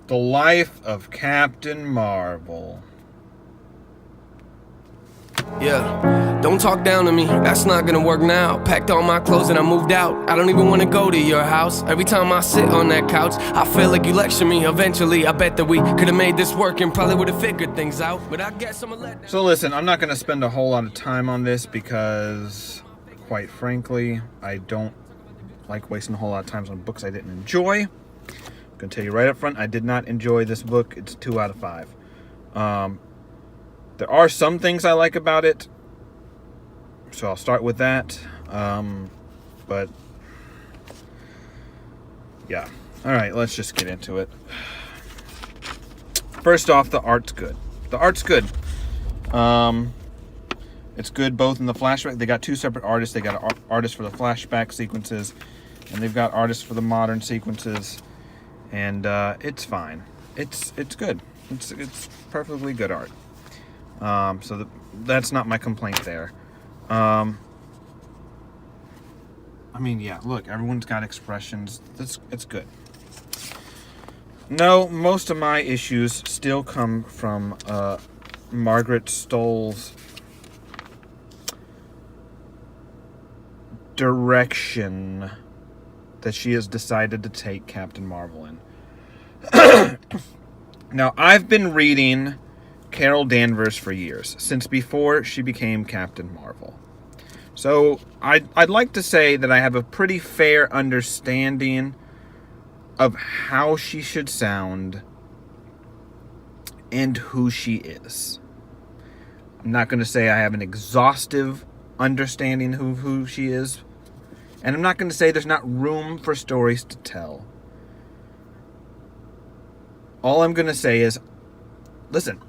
The Life of Captain Marvel. Yeah, don't talk down to me, that's not gonna work now. Packed all my clothes and I moved out. I don't even wanna go to your house. Every time I sit on that couch, I feel like you lecture me. Eventually, I bet that we could've made this work and probably would've figured things out. But I guess I'm a let down. So listen, I'm not going to spend a whole lot of time on this because, quite frankly, I don't like wasting a whole lot of time on books I didn't enjoy. I'm going to tell you right up front, I did not enjoy this book. It's 2 out of 5. There are some things I like about it, so I'll start with that. But, yeah. All right, let's just get into it. First off, the art's good. The art's good. It's good both in the flashback. They got 2 separate artists. They got an artist for the flashback sequences, and they've got artists for the modern sequences. And it's fine. It's good. It's perfectly good art. So that's not my complaint there. I mean, yeah. Look, everyone's got expressions. It's good. No, most of my issues still come from Margaret Stoll's direction that she has decided to take Captain Marvel in. Now, I've been reading Carol Danvers for years, since before she became Captain Marvel. So I'd like to say that I have a pretty fair understanding of how she should sound and who she is. I'm not going to say I have an exhaustive understanding of who she is, and I'm not going to say there's not room for stories to tell. All I'm going to say is, listen,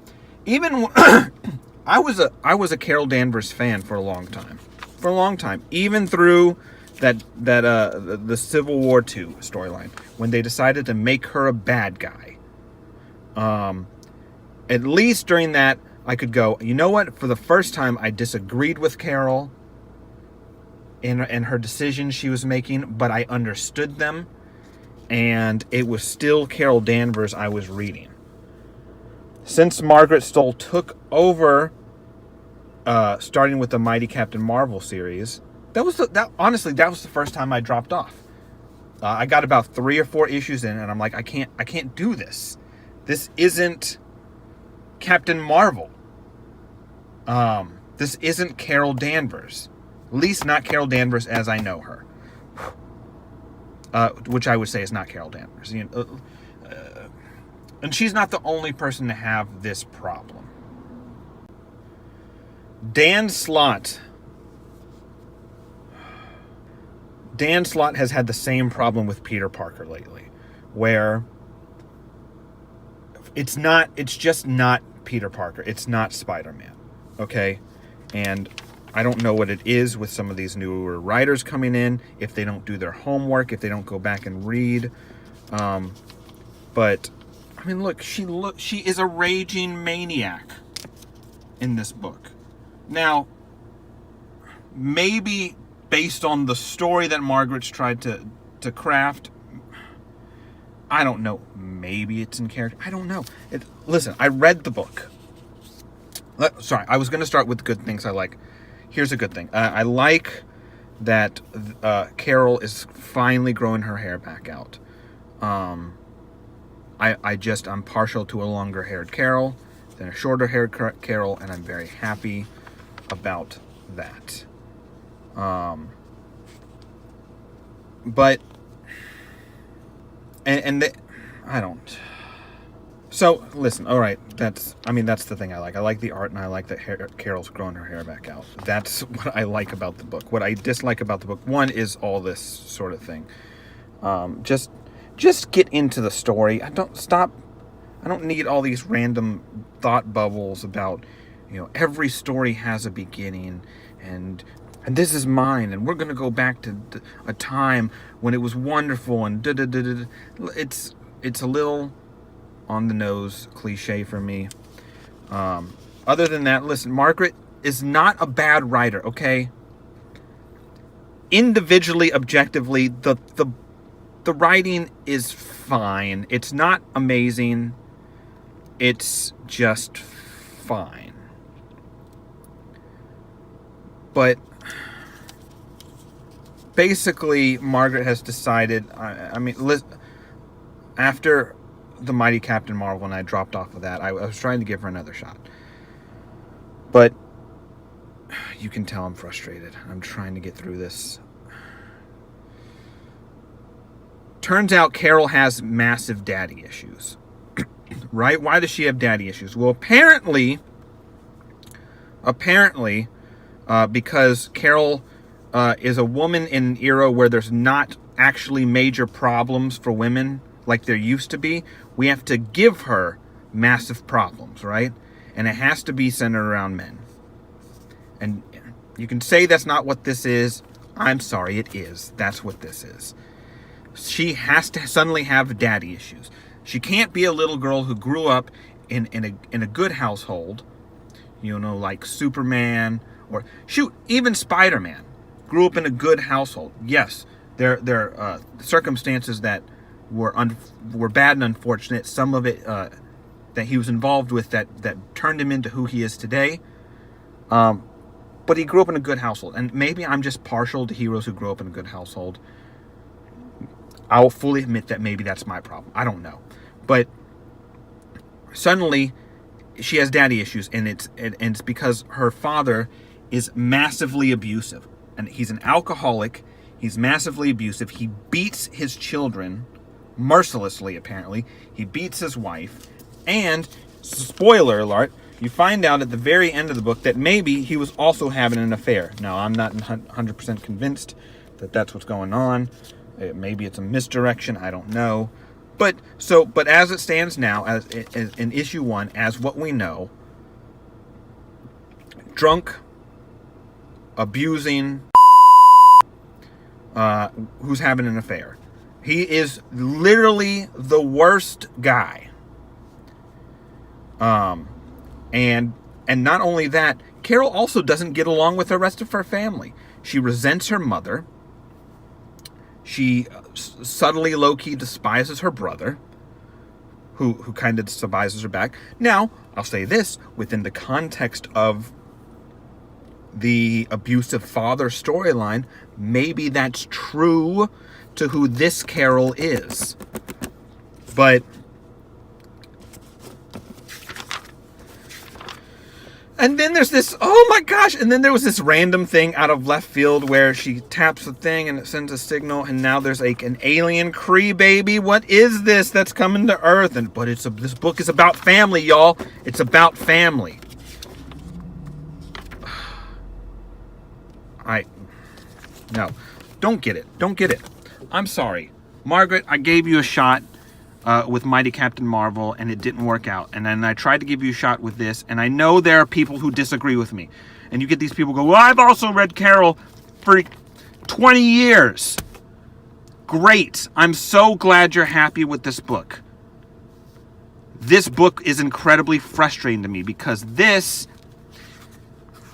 even I was a Carol Danvers fan for a long time, even through the Civil War II storyline, when they decided to make her a bad guy. At least during that, I could go, you know what? For the first time, I disagreed with Carol in her decisions she was making, but I understood them, and it was still Carol Danvers I was reading. Since Margaret Stoll took over, starting with the Mighty Captain Marvel series, honestly, that was the first time I dropped off. I got about 3 or 4 issues in, and I'm like, I can't do this. This isn't Captain Marvel. This isn't Carol Danvers. At least not Carol Danvers as I know her. Which I would say is not Carol Danvers. And she's not the only person to have this problem. Dan Slott has had the same problem with Peter Parker lately, where it's just not Peter Parker. It's not Spider-Man. Okay? And I don't know what it is with some of these newer writers coming in, if they don't do their homework, if they don't go back and read. But I mean, look, she is a raging maniac in this book. Now, maybe based on the story that Margaret's tried to craft, I don't know. Maybe it's in character. I don't know. Listen, I read the book. Sorry, I was going to start with good things I like. Here's a good thing. I like that Carol is finally growing her hair back out. I'm partial to a longer haired Carol than a shorter haired Carol, and I'm very happy about that. But I don't. So listen, all right. That's the thing I like. I like the art, and I like that Carol's growing her hair back out. That's what I like about the book. What I dislike about the book, one, is all this sort of thing. Just get into the story. I don't need all these random thought bubbles about, every story has a beginning, and this is mine, and we're going to go back to a time when it was wonderful, and da-da-da-da. It's a little on the nose cliche for me. Other than that, listen, Margaret is not a bad writer, okay? Individually, objectively, the the writing is fine. It's not amazing. It's just fine. But basically, Margaret has decided, after the Mighty Captain Marvel and I dropped off of that, I was trying to give her another shot. But you can tell I'm frustrated. I'm trying to get through this. Turns out Carol has massive daddy issues. Right? Why does she have daddy issues? Well, apparently, because Carol is a woman in an era where there's not actually major problems for women like there used to be, we have to give her massive problems, right? And it has to be centered around men. And you can say that's not what this is. I'm sorry, it is. That's what this is. She has to suddenly have daddy issues. She can't be a little girl who grew up in a good household, like Superman, or shoot, even Spider-Man grew up in a good household. Yes, there are circumstances that were bad and unfortunate. Some of it that he was involved with that turned him into who he is today. But he grew up in a good household, and maybe I'm just partial to heroes who grow up in a good household. I'll fully admit that maybe that's my problem. I don't know. But suddenly she has daddy issues, and it's because her father is massively abusive. And he's an alcoholic. He's massively abusive. He beats his children mercilessly, apparently. He beats his wife. And, spoiler alert, you find out at the very end of the book that maybe he was also having an affair. Now, I'm not 100% convinced that that's what's going on. Maybe it's a misdirection. I don't know. But as it stands now, as in issue 1, as what we know, drunk, abusing, who's having an affair. He is literally the worst guy. And not only that, Carol also doesn't get along with the rest of her family. She resents her mother. She subtly, low-key despises her brother, who kind of despises her back. Now, I'll say this, within the context of the abusive father storyline, maybe that's true to who this Carol is. But and then there's this, oh my gosh, and then there was this random thing out of left field where she taps the thing and it sends a signal, and now there's like an alien Kree baby. What is this that's coming to Earth? But this book is about family, y'all. It's about family. No, don't get it. Don't get it. I'm sorry. Margaret, I gave you a shot with Mighty Captain Marvel, and it didn't work out. And then I tried to give you a shot with this, and I know there are people who disagree with me. And you get these people who go, well, I've also read Carol for 20 years. Great. I'm so glad you're happy with this book. This book is incredibly frustrating to me because this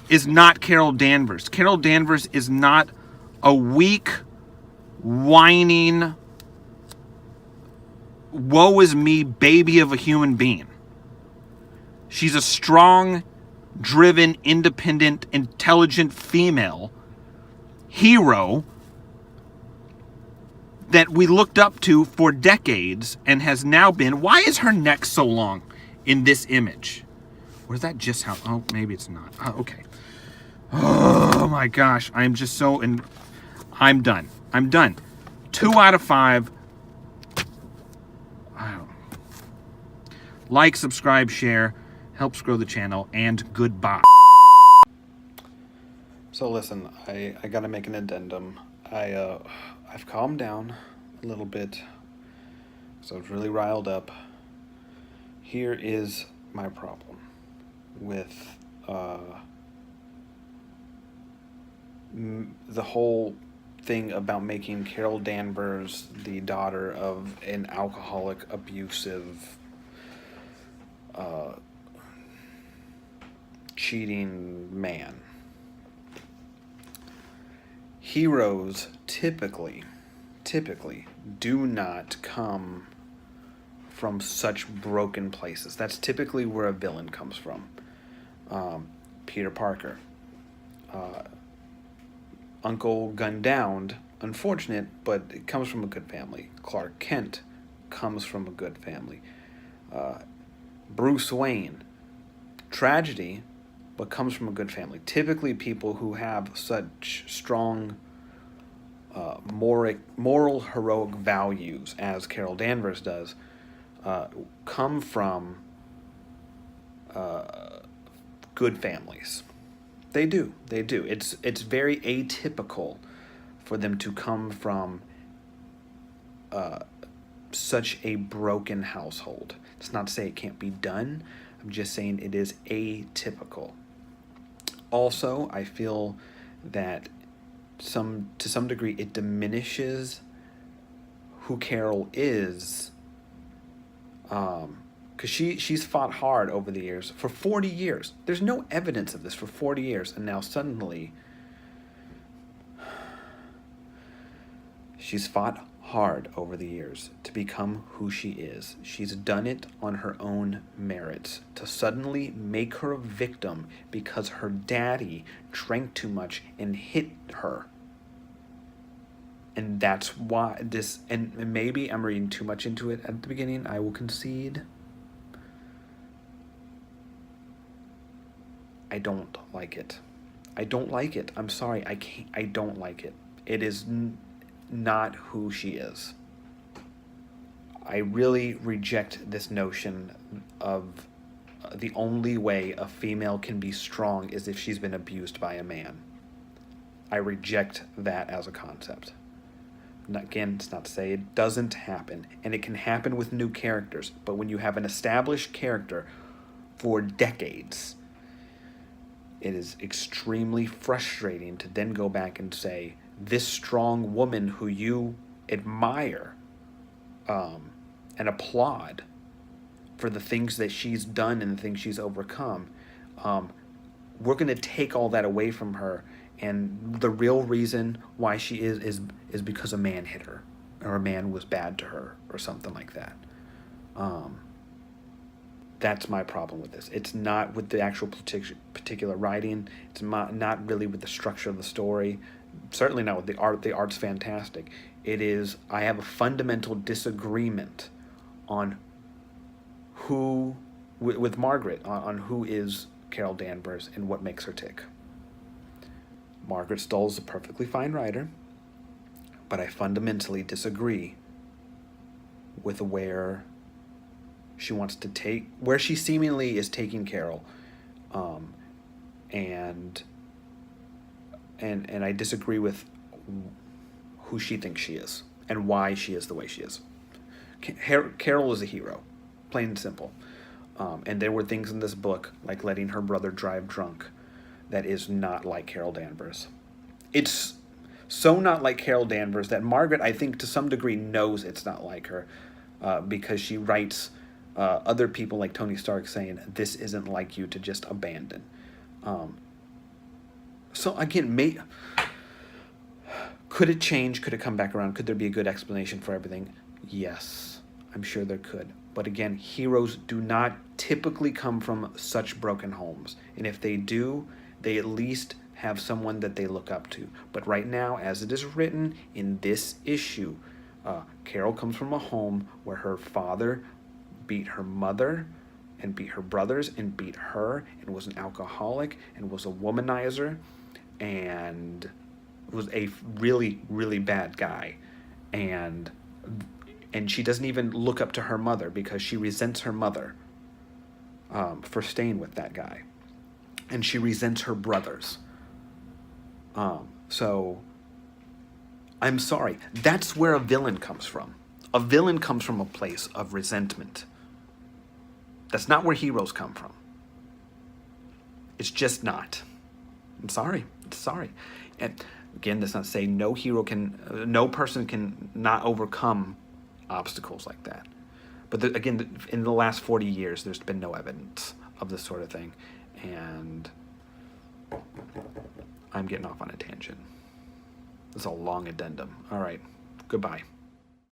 is not Carol Danvers. Carol Danvers is not a weak, whining, woe is me baby of a human being. She's a strong, driven, independent, intelligent female hero that we looked up to for decades and has now been. Why is her neck so long in this image? Or is that just how? Oh, maybe it's not. Oh, okay. Oh my gosh. I'm just so. I'm done. 2 out of 5. Like, subscribe, share, helps grow the channel, and goodbye. So listen, I gotta make an addendum. I've calmed down a little bit, so I was really riled up. Here is my problem with the whole thing about making Carol Danvers the daughter of an alcoholic, abusive, cheating man. Heroes typically typically do not come from such broken places. That's typically where a villain comes from. Peter Parker. Uncle gunned down, unfortunate, but it comes from a good family. Clark Kent comes from a good family. Bruce Wayne, tragedy, but comes from a good family. Typically, people who have such strong moral heroic values as Carol Danvers does come from good families. They do. It's very atypical for them to come from such a broken household. It's not to say it can't be done. I'm just saying it is atypical. Also, I feel that to some degree it diminishes who Carol is, because she's fought hard over the years for 40 years. There's no evidence of this for 40 years, and now suddenly she's fought hard over the years to become who she is. She's done it on her own merits. To suddenly make her a victim because her daddy drank too much and hit her. And that's why this, and maybe I'm reading too much into it at the beginning, I will concede. I don't like it. I don't like it. I'm sorry. I don't like it. It is not who she is. I really reject this notion of the only way a female can be strong is if she's been abused by a man. I reject that as a concept. Again, it's not to say it doesn't happen, and it can happen with new characters, but when you have an established character for decades, it is extremely frustrating to then go back and say, this strong woman who you admire and applaud for the things that she's done and the things she's overcome, we're going to take all that away from her, and the real reason why she is because a man hit her, or a man was bad to her, or something like that. That's my problem with this. It's not with the actual particular writing. It's not really with the structure of the story. Certainly not with the art. The art's fantastic. It is, I have a fundamental disagreement on who, with Margaret, on who is Carol Danvers and what makes her tick. Margaret Stoll's a perfectly fine writer, but I fundamentally disagree with where she wants to take, where she seemingly is taking Carol, and I disagree with who she thinks she is and why she is the way she is. Carol is a hero, plain and simple, and there were things in this book, like letting her brother drive drunk, that is not like Carol Danvers. It's so not like Carol Danvers that Margaret, I think, to some degree knows it's not like her, because she writes other people like Tony Stark saying, this isn't like you to just abandon. So again, could it change? Could it come back around? Could there be a good explanation for everything? Yes, I'm sure there could. But again, heroes do not typically come from such broken homes. And if they do, they at least have someone that they look up to. But right now, as it is written in this issue, Carol comes from a home where her father beat her mother and beat her brothers and beat her and was an alcoholic and was a womanizer and was a really, really bad guy. And she doesn't even look up to her mother because she resents her mother for staying with that guy. And she resents her brothers. So I'm sorry. That's where a villain comes from. A villain comes from a place of resentment. That's not where heroes come from. It's just not. I'm sorry. Sorry. And again, that's not to say no person can not overcome obstacles like that. But again, in the last 40 years, there's been no evidence of this sort of thing. And I'm getting off on a tangent. This is a long addendum. All right. Goodbye.